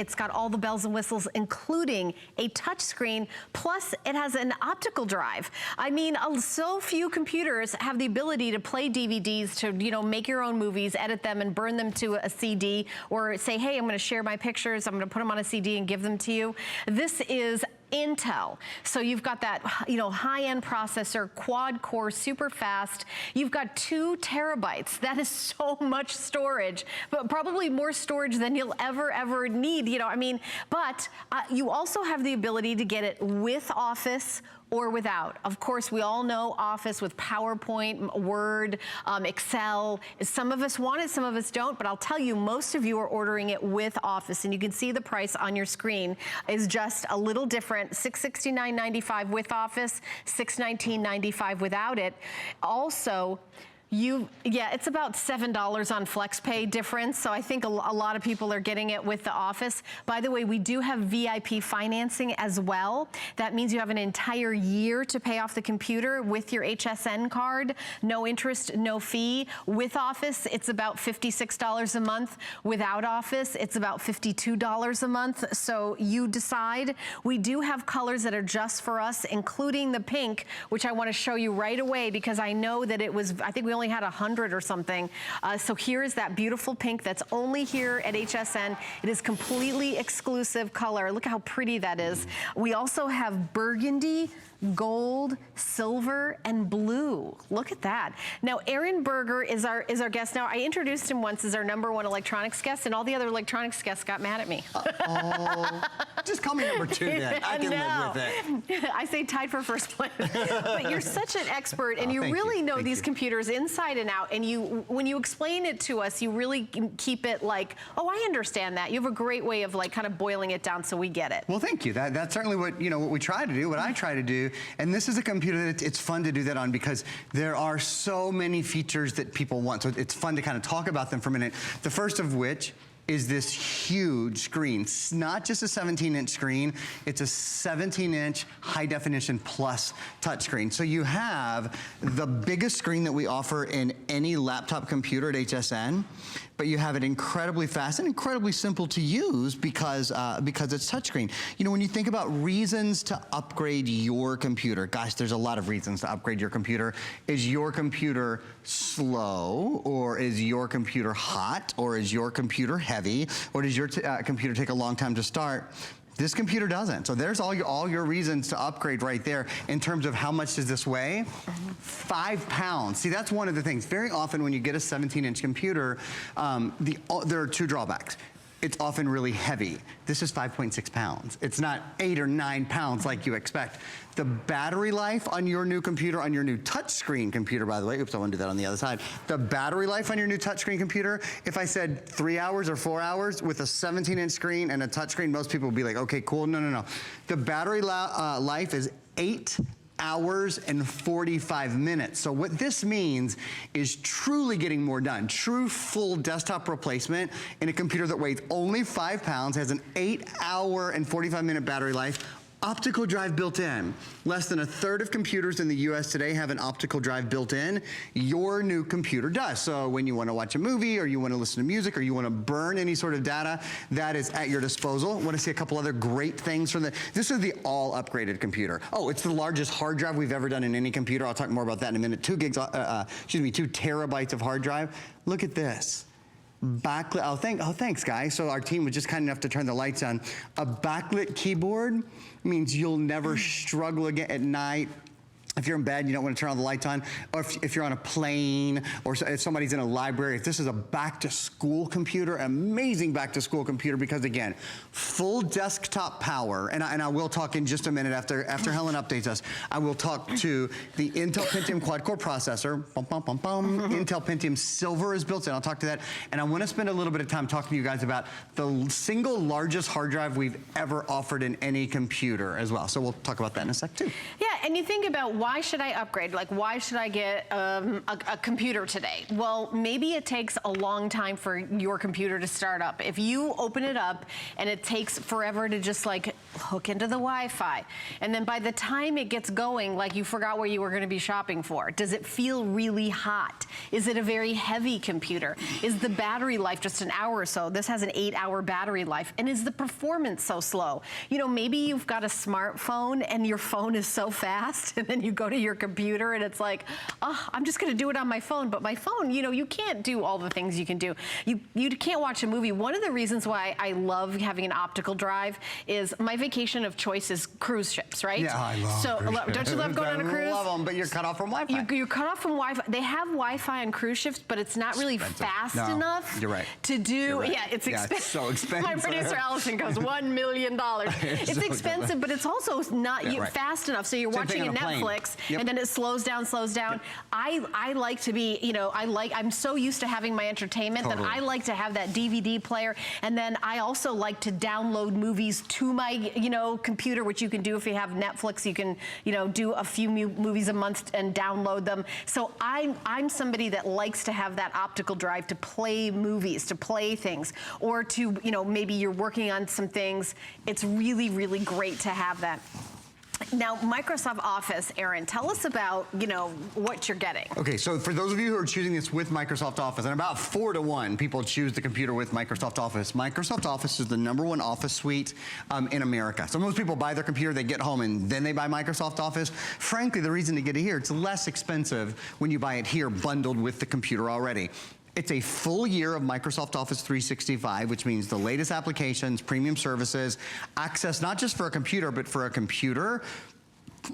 It's got all the bells and whistles, including a touch screen, plus it has an optical drive. I mean, so few computers have the ability to play DVDs, to, you know, make your own movies, edit them, and burn them to a CD, or say, hey, I'm gonna share my pictures, I'm gonna put them on a CD and give them to you. This is Intel. So you've got that, you know, high-end processor, quad core, super fast. You've got 2 terabytes. That is so much storage, but probably more storage than you'll ever need, you know, I mean, but you also have the ability to get it with Office or without. Of course, we all know Office with PowerPoint, Word, Excel. Some of us want it, some of us don't, but I'll tell you, most of you are ordering it with Office, and you can see the price on your screen is just a little different. $669.95 with Office, $619.95 without it. Also, it's about $7 on FlexPay difference, so I think a lot of people are getting it with the Office. By the way, we do have VIP financing as well. That means you have an entire year to pay off the computer with your HSN card. No interest, no fee. With Office, it's about $56 a month. Without Office, it's about $52 a month, so you decide. We do have colors that are just for us, including the pink, which I want to show you right away because I know that it was, I think we only had 100 or something. So here is that beautiful pink that's only here at HSN. It is completely exclusive color. Look how pretty that is. We also have burgundy, gold, silver, and blue. Look at that. Now, Aaron Berger is our guest. Now, I introduced him once as our #1 electronics guest, and all the other electronics guests got mad at me. Oh, just call me #2 then. I can live with it. I say tied for first place. But you're such an expert, and you really know these computers inside and out, and when you explain it to us, you really keep it like, oh, I understand that. You have a great way of like kind of boiling it down so we get it. Well, thank you. That's certainly what, you know, what we try to do, what I try to do. And this is a computer that it's fun to do that on because there are so many features that people want. So it's fun to kind of talk about them for a minute. The first of which is this huge screen. It's not just a 17-inch screen, it's a 17-inch high definition plus touchscreen. So you have the biggest screen that we offer in any laptop computer at HSN, but you have it incredibly fast and incredibly simple to use because it's touchscreen. You know, when you think about reasons to upgrade your computer, gosh, there's a lot of reasons to upgrade your computer. Is your computer slow, or is your computer hot, or is your computer heavy, or does your computer take a long time to start? This computer doesn't. So there's all your reasons to upgrade right there. In terms of how much does this weigh? 5 pounds. See, that's one of the things. Very often when you get a 17-inch computer, there are 2 drawbacks. It's often really heavy. This is 5.6 pounds. It's not 8 or 9 pounds like you expect. The battery life on your new computer, on your new touchscreen computer, by the way, oops, I want to do that on the other side. The battery life on your new touchscreen computer, if I said 3 hours or 4 hours with a 17-inch screen and a touchscreen, most people would be like, okay, cool. No. The battery life is 8 hours and 45 minutes. So what this means is truly getting more done. True full desktop replacement in a computer that weighs only 5 pounds, has an 8-hour and 45-minute battery life, optical drive built in. Less than 1/3 of computers in the US today have an optical drive built in. Your new computer does. So when you want to watch a movie, or you want to listen to music, or you want to burn any sort of data, that is at your disposal. Want to see a couple other great things from this is the all upgraded computer. Oh, it's the largest hard drive we've ever done in any computer. I'll talk more about that in a minute. 2 terabytes of hard drive. Look at this. Backlit, thanks guys. So our team was just kind enough to turn the lights on. A backlit keyboard means you'll never struggle again at night. If you're in bed, you don't want to turn all the lights on, or if you're on a plane, or if somebody's in a library. If this is a back-to-school computer, amazing back-to-school computer, because again, full desktop power, and I will talk in just a minute after Helen updates us. I will talk to the Intel Pentium quad-core processor. Intel Pentium Silver is built in. I'll talk to that, and I want to spend a little bit of time talking to you guys about the single largest hard drive we've ever offered in any computer as well. So we'll talk about that in a sec too. Yeah, and you think about, why should I upgrade? Like, why should I get a computer today? Well, maybe it takes a long time for your computer to start up. If you open it up and it takes forever to just like hook into the Wi-Fi, and then by the time it gets going, like you forgot where you were going to be shopping for. Does it feel really hot? Is it a very heavy computer? Is the battery life just an hour or so? This has an 8-hour battery life. And is the performance so slow? You know, maybe you've got a smartphone and your phone is so fast, and then you go to your computer and it's like, oh, I'm just going to do it on my phone. But my phone, you know, you can't do all the things you can do. You can't watch a movie. One of the reasons why I love having an optical drive is my vacation of choice is cruise ships, right? Yeah, I love cruise ships. Don't you love going on a cruise? I love them, but you're cut off from Wi-Fi. You're cut off from Wi-Fi. They have Wi-Fi on cruise ships, but it's not really fast enough. You're right. To do, right. yeah, it's expensive. It's so expensive. My producer Allison goes, $1 million. It's so expensive, but it's also not right. fast enough. So you're watching a Netflix, and then it slows down. Yep. I like to be, you know, I'm so used to having my entertainment that I like to have that DVD player, and then I also like to download movies to my, you know, computer, which you can do if you have Netflix. You can, you know, do a few movies a month and download them. So I'm somebody that likes to have that optical drive to play movies, to play things, or to, you know, maybe you're working on some things. It's really, really great to have that. Now, Microsoft Office, Aaron, tell us about, you know, what you're getting. Okay, so for those of you who are choosing this with Microsoft Office, and about 4 to 1 people choose the computer with Microsoft Office. Microsoft Office is the #1 office suite in America. So most people buy their computer, they get home, and then they buy Microsoft Office. Frankly, the reason to get it here, it's less expensive when you buy it here bundled with the computer already. It's a full year of Microsoft Office 365, which means the latest applications, premium services, access not just for a computer, but for a computer,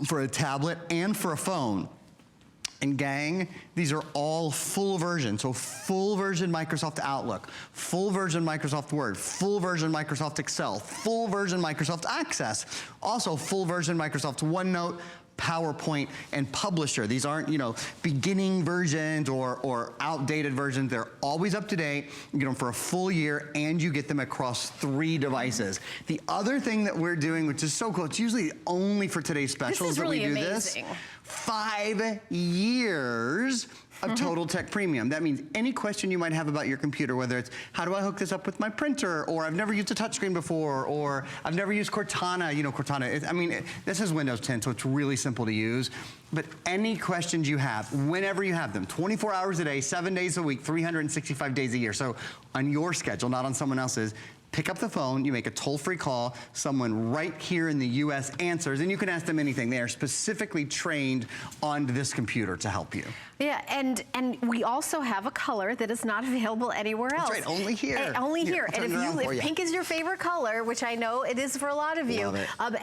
for a tablet, and for a phone. And gang, these are all full version. So full version Microsoft Outlook, full version Microsoft Word, full version Microsoft Excel, full version Microsoft Access, also full version Microsoft OneNote, PowerPoint, and Publisher. These aren't, you know, beginning versions or outdated versions. They're always up to date. You get them for a full year, and you get them across 3 devices. The other thing that we're doing, which is so cool, it's usually only for today's specials that we do this. 5 years of Total Tech Premium. That means any question you might have about your computer, whether it's how do I hook this up with my printer, or I've never used a touchscreen before, or I've never used Cortana. You know, Cortana, I mean, this is Windows 10, so it's really simple to use. But any questions you have, whenever you have them, 24 hours a day, 7 days a week, 365 days a year. So on your schedule, not on someone else's, pick up the phone, you make a toll-free call, someone right here in the US answers, and you can ask them anything. They are specifically trained on this computer to help you. Yeah, and we also have a color that is not available anywhere else. That's right, only here. Only here. And if pink is your favorite color, which I know it is for a lot of you,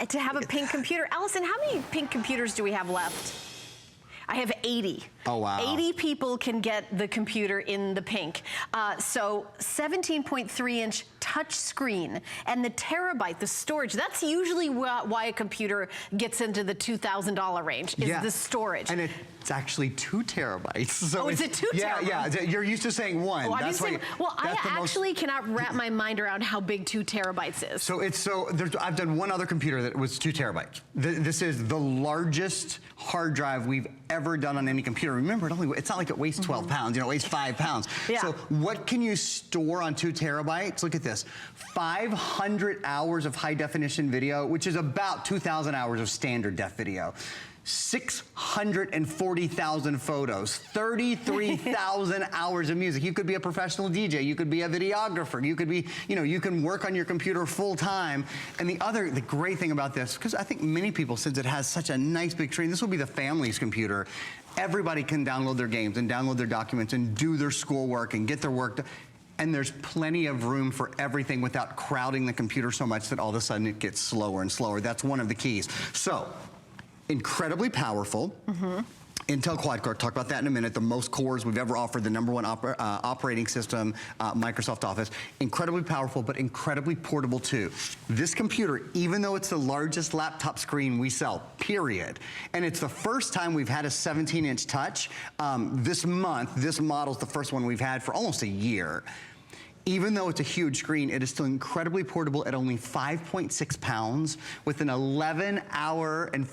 to have a pink computer. Allison, how many pink computers do we have left? I have 80. Oh, wow. 80 people can get the computer in the pink. So 17.3-inch touch screen, and the terabyte, the storage, that's usually why a computer gets into the $2,000 range, is the storage. And it's actually 2 terabytes. So is it 2 terabytes? Yeah, you're used to saying 1. Oh, I actually cannot wrap my mind around how big 2 terabytes is. So I've done one other computer that was 2 terabytes. This is the largest hard drive we've ever done on any computer. Remember, it's not like it weighs 12 pounds, you know, it weighs 5 pounds. Yeah. So what can you store on 2 terabytes? Look at this, 500 hours of high definition video, which is about 2,000 hours of standard def video. 640,000 photos, 33,000 hours of music. You could be a professional DJ, you could be a videographer, you could be, you know, you can work on your computer full time. And the great thing about this, because I think many people, since it has such a nice big screen, this will be the family's computer. Everybody can download their games and download their documents and do their schoolwork and get their work done. And there's plenty of room for everything without crowding the computer so much that all of a sudden it gets slower and slower. That's one of the keys. So, incredibly powerful. Intel quad-core, talk about that in a minute. The most cores we've ever offered, the #1 operating system, Microsoft Office. Incredibly powerful, but incredibly portable too. This computer, even though it's the largest laptop screen we sell, period, and it's the first time we've had a 17-inch touch this month, this model's the first one we've had for almost a year. even though it's a huge screen, it is still incredibly portable at only 5.6 pounds with an 8 hour and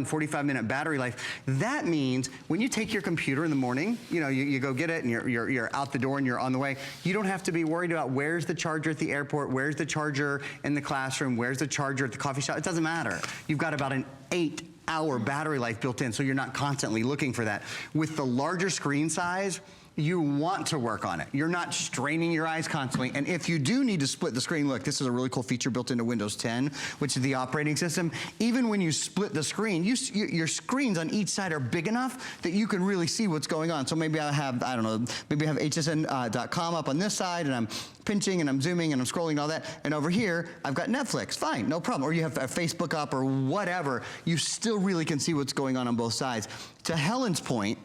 45 minute battery life. That means when you take your computer in the morning, you know, you go get it and you're out the door and you're on the way, you don't have to be worried about where's the charger at the airport, where's the charger in the classroom, where's the charger at the coffee shop. It doesn't matter. You've got about an 8-hour battery life built in, so you're not constantly looking for that. With the larger screen size, you want to work on it. You're not straining your eyes constantly. And if you do need to split the screen, look, this is a really cool feature built into Windows 10, which is the operating system. Even when you split the screen, your screens on each side are big enough that you can really see what's going on. So maybe I have, I don't know, maybe I have hsn.com up on this side and I'm pinching and I'm zooming and I'm scrolling and all that. And over here, I've got Netflix, fine, no problem. Or you have Facebook up or whatever. You still really can see what's going on both sides. To Helen's point,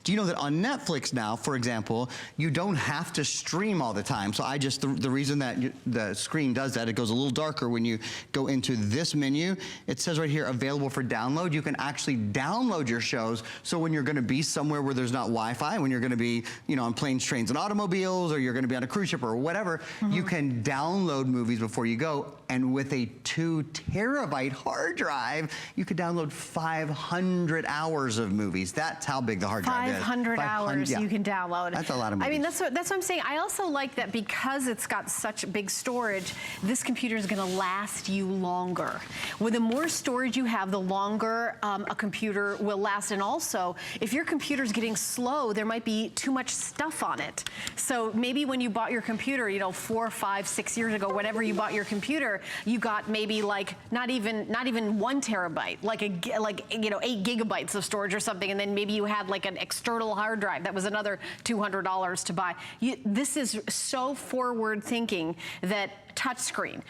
do you know that on Netflix now, for example, you don't have to stream all the time? So the reason that the screen does that, it goes a little darker when you go into this menu. It says right here, available for download. You can actually download your shows. So when you're gonna be somewhere where there's not Wi-Fi, when you're gonna be, you know, on planes, trains, and automobiles, or you're gonna be on a cruise ship or whatever, you can download movies before you go. And with a 2 terabyte hard drive, you could download 500 hours of movies. That's how big the hard drive is. 500 hours you can download. That's a lot of movies. I mean, that's what I'm saying. I also like that because it's got such big storage, this computer is gonna last you longer. With the more storage you have, the longer a computer will last. And also, if your computer's getting slow, there might be too much stuff on it. So maybe when you bought your computer, you know, 4, 5, 6 years ago, whenever you bought your computer, you got maybe like not even 1 terabyte, like you know, 8 gigabytes of storage or something, and then maybe you had like an external hard drive that was another $200 to buy. This is so forward thinking that touchscreen.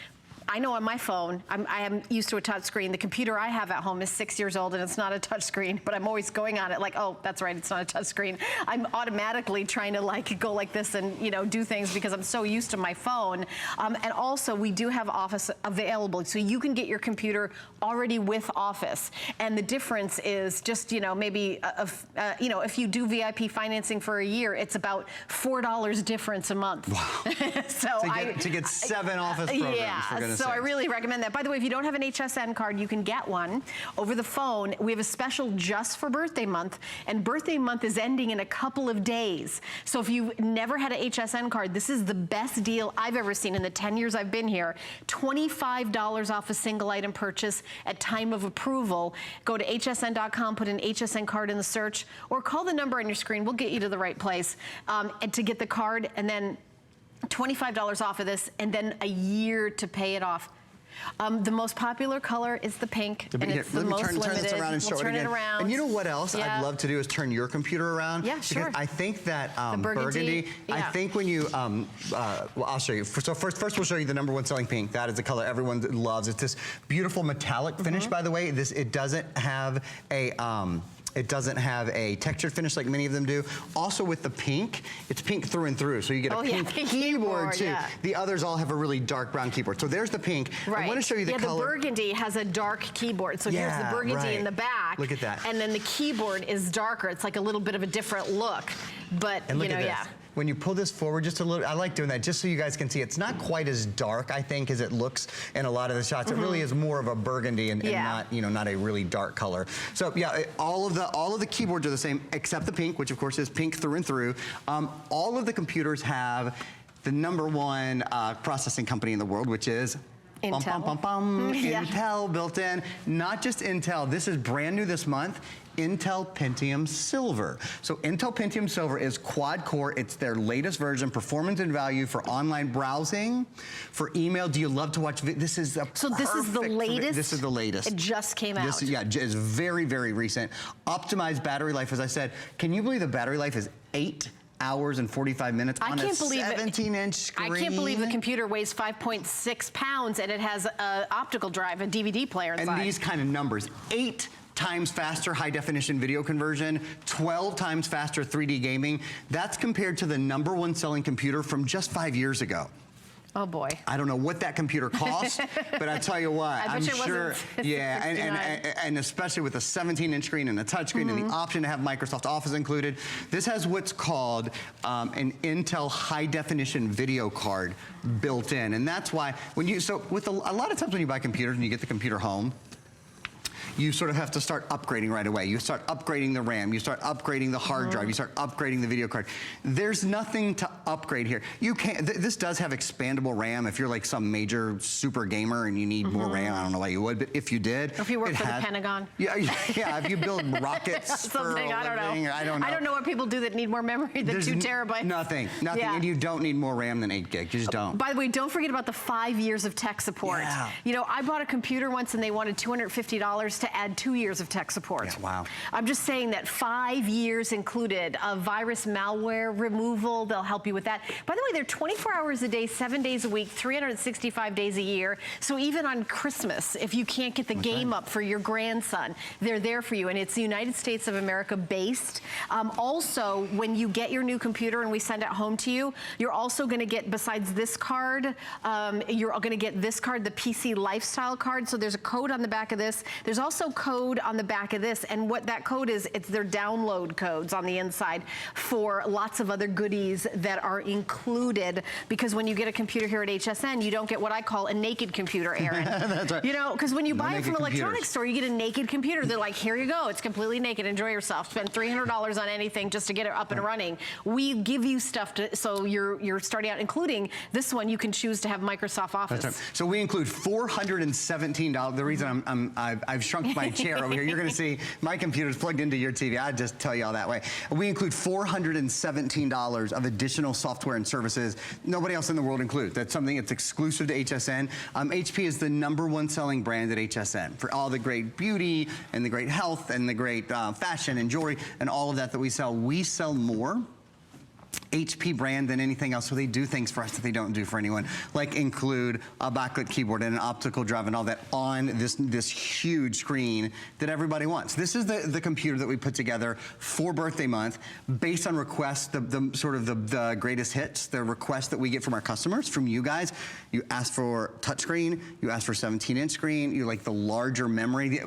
I know on my phone, I am used to a touch screen. The computer I have at home is 6 years old and it's not a touch screen, but I'm always going on it like, oh, that's right, it's not a touch screen. I'm automatically trying to like go like this and, you know, do things because I'm so used to my phone. And also we do have Office available, so you can get your computer already with Office. And the difference is just, you know, maybe, you know, if you do VIP financing for a year, it's about $4 difference a month. Wow. So to get 7 Office programs, yeah, for goodness so sakes. I really recommend that. By the way, if you don't have an HSN card, you can get one over the phone. We have a special just for birthday month, and birthday month is ending in a couple of days. So if you've never had an HSN card, this is the best deal I've ever seen in the 10 years I've been here. $25 off a single item purchase at time of approval. Go to hsn.com, put an HSN card in the search, or call the number on your screen. We'll get you to the right place and to get the card, and then $25 off of this, and then a year to pay it off. The most popular color is the pink, and it's the most limited. Turn this around and show it again. And you know what else I'd love to do is turn your computer around. Yeah, sure. Because I think that burgundy, yeah. I think when you, well, I'll show you. So first we'll show you the #1 selling pink. That is the color everyone loves. It's this beautiful metallic finish, by the way. It doesn't have a, it doesn't have a textured finish like many of them do. Also with the pink, it's pink through and through. So you get a pink keyboard too. Yeah. The others all have a really dark brown keyboard. So there's the pink. Right. I want to show you the color. Yeah, the burgundy has a dark keyboard. So here's the burgundy in the back. Look at that. And then the keyboard is darker. It's like a little bit of a different look. But, and look you know, at this. When you pull this forward just a little, I like doing that just so you guys can see. It's not quite as dark, I think, as it looks in a lot of the shots. It really is more of a burgundy and not, you know, not a really dark color. So yeah, all of the keyboards are the same except the pink, which of course is pink through and through. All of the computers have the #1 processing company in the world, which is Intel. Intel built in. Not just Intel. This is brand new this month. Intel Pentium Silver. So Intel Pentium Silver is quad core. It's their latest version, performance and value for online browsing, for email. Do you love to watch video? This is so this is the latest? This is the latest. It just came out. This is, yeah, it's very, very recent. Optimized battery life, as I said. Can you believe the battery life is 8 hours and 45 minutes on a 17-inch screen? I can't believe the computer weighs 5.6 pounds and it has an optical drive, a DVD player inside. And these kind of numbers, 8 times faster high definition video conversion, 12 times faster 3D gaming. That's compared to the #1 selling computer from just 5 years ago. Oh boy. I don't know what that computer cost, but I tell you what, I'm sure, yeah, and especially with a 17-inch screen and a touch screen and the option to have Microsoft Office included. This has what's called an Intel high definition video card built in, and that's why when you, so with a lot of times when you buy computers and you get the computer home, you sort of have to start upgrading right away. You start upgrading the RAM, you start upgrading the hard drive, you start upgrading the video card. There's nothing to upgrade here. You can't, this does have expandable RAM if you're like some major super gamer and you need more RAM. I don't know why you would, but if you did. Or if you work for the Pentagon. Yeah, if you build rockets for a living, I don't know. I don't know what people do that need more memory than 2 terabytes. Nothing, and you don't need more RAM than 8 gig, you just don't. By the way, don't forget about the 5 years of tech support. Yeah. You know, I bought a computer once and they wanted $250 to add 2 years of tech support. Yeah, wow. I'm just saying that 5 years included of virus malware removal. They'll help you with that. By the way, they're 24 hours a day, 7 days a week, 365 days a year. So even on Christmas, if you can't get the game up for your grandson, they're there for you. And it's United States of America based. Also, when you get your new computer and we send it home to you, you're also going to get, besides this card, you're going to get this card, the PC Lifestyle card. So there's a code on the back of this. There's also code on the back of this, and what that code is, it's their download codes on the inside for lots of other goodies that are included, because when you get a computer here at HSN, you don't get what I call a naked computer, Aaron. That's right. You know, because when you buy it from an electronics store, you get a naked computer. They're like, here you go, it's completely naked, enjoy yourself. Spend $300 on anything just to get it up and running. We give you stuff to, so you're starting out, including this one, you can choose to have Microsoft Office. That's right. So we include $417. The reason I've shrunk my chair over here, you're going to see my computer's plugged into your TV. I'd just tell you all that way. We include $417 of additional software and services nobody else in the world includes. That's something that's exclusive to HSN. HP is the #1 selling brand at HSN for all the great beauty and the great health and the great fashion and jewelry and all of that we sell. We sell more HP brand than anything else, so they do things for us that they don't do for anyone, like include a backlit keyboard and an optical drive and all that on this huge screen that everybody wants. This is the computer that we put together for birthday month based on requests, the greatest hits, the requests that we get from our customers, from you guys. You ask for touchscreen, you ask for 17-inch screen, you like the larger memory,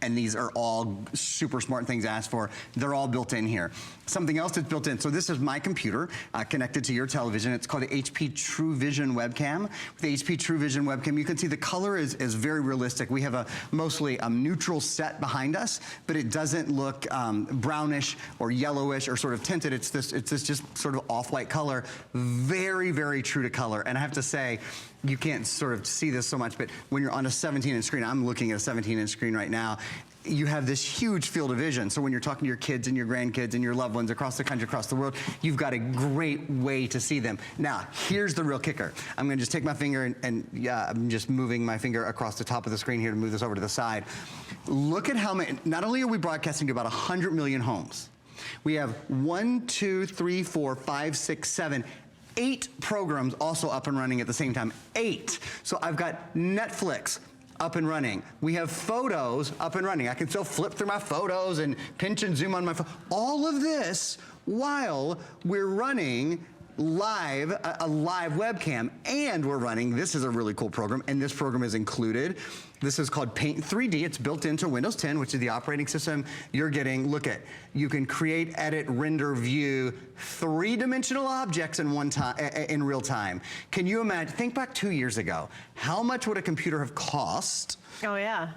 and these are all super smart things asked for. They're all built in here. Something else that's built in, so this is my computer connected to your television. It's called the HP True Vision webcam. With the HP True Vision webcam, you can see the color is very realistic. We have a mostly neutral set behind us, but it doesn't look brownish or yellowish or sort of tinted. It's this just sort of off-white color, very, very true to color. And I have to say, you can't sort of see this so much, but when you're on a 17-inch screen, I'm looking at a 17-inch screen right now, you have this huge field of vision. So when you're talking to your kids and your grandkids and your loved ones across the country, across the world, you've got a great way to see them. Now, here's the real kicker. I'm gonna just take my finger and I'm just moving my finger across the top of the screen here to move this over to the side. Look at how many, not only are we broadcasting to about 100 million homes, we have 1, 2, 3, 4, 5, 6, 7, 8 programs also up and running at the same time. 8. So I've got Netflix up and running. We have photos up and running. I can still flip through my photos and pinch and zoom on my phone. All of this while we're running live, a live webcam, and we're running, this is a really cool program, and this program is included. This is called Paint 3D. It's built into Windows 10, which is the operating system you're getting. Look at, you can create, edit, render, view 3-dimensional objects in real time. Can you imagine, think back 2 years ago, how much would a computer have cost? Oh yeah.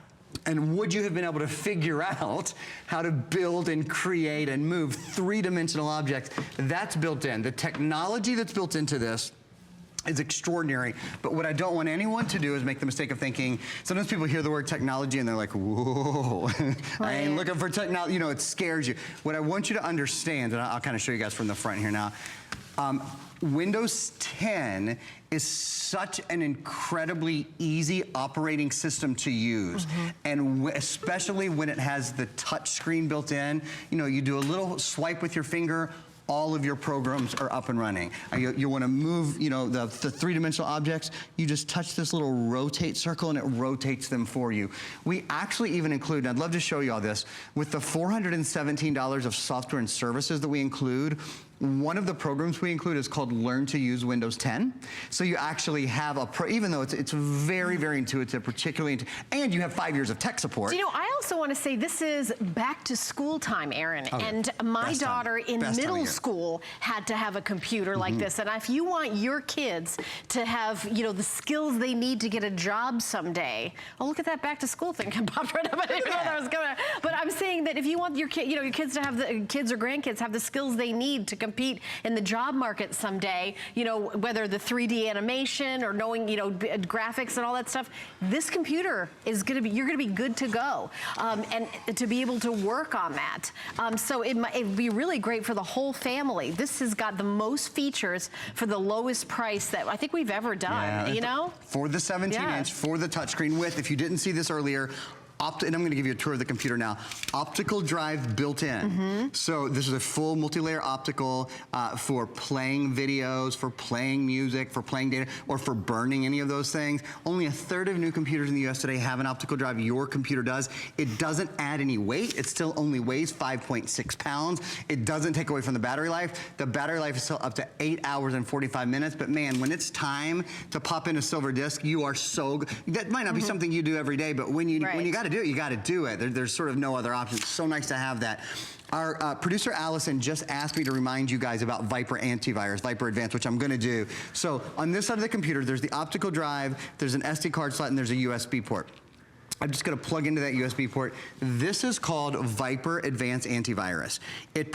And would you have been able to figure out how to build and create and move 3-dimensional objects? That's built in. The technology that's built into this is extraordinary, but what I don't want anyone to do is make the mistake of thinking, sometimes people hear the word technology and they're like, whoa, I ain't looking for technology, you know, it scares you. What I want you to understand, and I'll kind of show you guys from the front here now, Windows 10 is such an incredibly easy operating system to use. And especially when it has the touch screen built in, you know, you do a little swipe with your finger, all of your programs are up and running. You want to move, you know, the 3-dimensional objects, you just touch this little rotate circle and it rotates them for you. We actually even include, and I'd love to show you all this, with the $417 of software and services that we include, One of the programs we include is called Learn to Use Windows 10. So you actually have even though it's very, very intuitive, particularly, and you have 5 years of tech support. Do you know, I also want to say this is back to school time, Aaron, and my daughter in middle school had to have a computer like this. And if you want your kids to have, you know, the skills they need to get a job someday, oh, look at that back to school thing popped right up. I didn't even know that was coming. But I'm saying that if you want your kid, you know, your kids to have the kids or grandkids have the skills they need to compete in the job market someday, you know, whether the 3D animation or knowing, you know, graphics and all that stuff, this computer is going to be, you're going to be good to go, and to be able to work on that. So it'd be really great for the whole family. This has got the most features for the lowest price that I think we've ever done, you know? For the 17-inch, for the touchscreen with, if you didn't see this earlier, and I'm going to give you a tour of the computer now. Optical drive built in. So this is a full multi-layer optical for playing videos, for playing music, for playing data, or for burning any of those things. Only 1/3 of new computers in the US today have an optical drive. Your computer does. It doesn't add any weight. It still only weighs 5.6 pounds. It doesn't take away from the battery life. The battery life is still up to 8 hours and 45 minutes. But man, when it's time to pop in a silver disc, you are so, that might not be something you do every day, but when you got to do it, you got to do it. There's sort of no other option. It's so nice to have that. Our producer Allison just asked me to remind you guys about Viper Antivirus, Viper Advanced, which I'm going to do. So on this side of the computer, there's the optical drive, there's an SD card slot, and there's a USB port. I'm just going to plug into that USB port. This is called Viper Advanced Antivirus. It